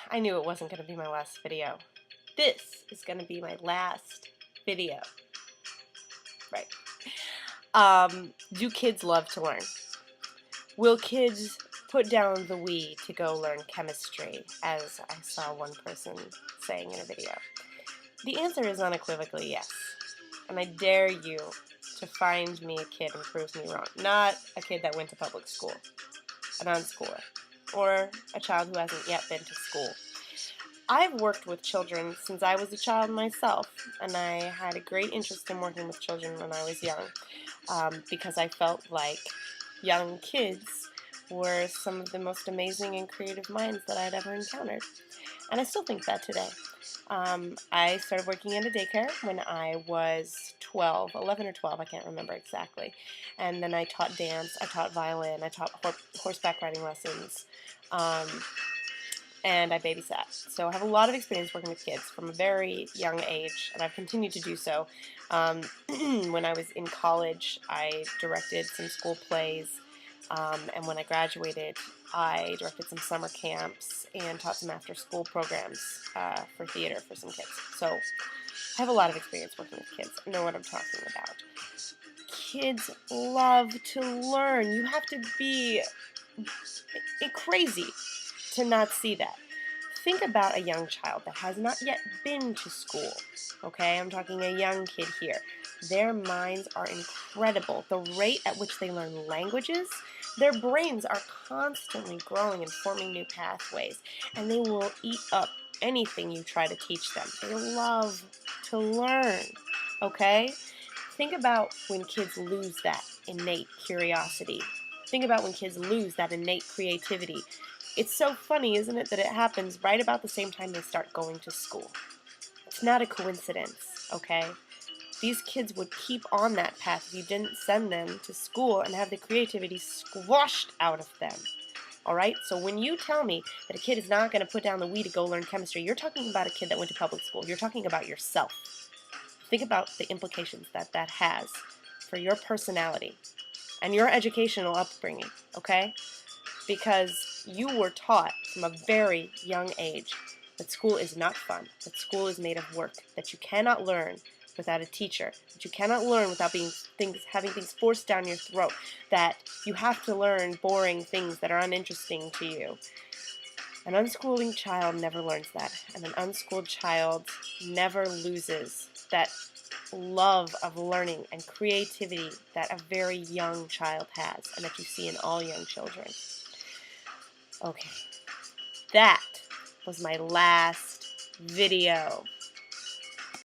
I knew it wasn't going to be my last video. This is going to be my last video. Right. Do kids love to learn? Will kids put down the Wii to go learn chemistry, as I saw one person saying in a video? The answer is unequivocally yes. And I dare you to find me a kid and prove me wrong. Not a kid that went to public school, an unschooler, or a child who hasn't yet been to school. I've worked with children since I was a child myself, and I had a great interest in working with children when I was young, because I felt like young kids were some of the most amazing and creative minds that I'd ever encountered. And I still think that today. I started working in a daycare when I was 12, 11 or 12, I can't remember exactly. And then I taught dance, I taught violin, I taught horseback riding lessons, and I babysat. So I have a lot of experience working with kids from a very young age, and I've continued to do so. When I was in college, I directed some school plays, and when I graduated, I directed some summer camps and taught some after-school programs for theater for some kids. So I have a lot of experience working with kids. I know what I'm talking about. Kids love to learn. You have to be crazy to not see that. Think about a young child that has not yet been to school. Okay, I'm talking a young kid here. Their minds are incredible. The rate at which they learn languages, their brains are constantly growing and forming new pathways, and they will eat up anything you try to teach them. They love to learn, okay? Think about when kids lose that innate curiosity. Think about when kids lose that innate creativity. It's so funny, isn't it, that it happens right about the same time they start going to school. It's not a coincidence, okay? These kids would keep on that path if you didn't send them to school and have the creativity squashed out of them. Alright? So when you tell me that a kid is not going to put down the Wii to go learn chemistry, you're talking about a kid that went to public school. You're talking about yourself. Think about the implications that that has for your personality and your educational upbringing, okay? Because you were taught from a very young age that school is not fun, that school is made of work, that you cannot learn without a teacher, that you cannot learn without having things forced down your throat, that you have to learn boring things that are uninteresting to you. An unschooling child never learns that, and an unschooled child never loses that love of learning and creativity that a very young child has, and that you see in all young children. Okay, that was my last video.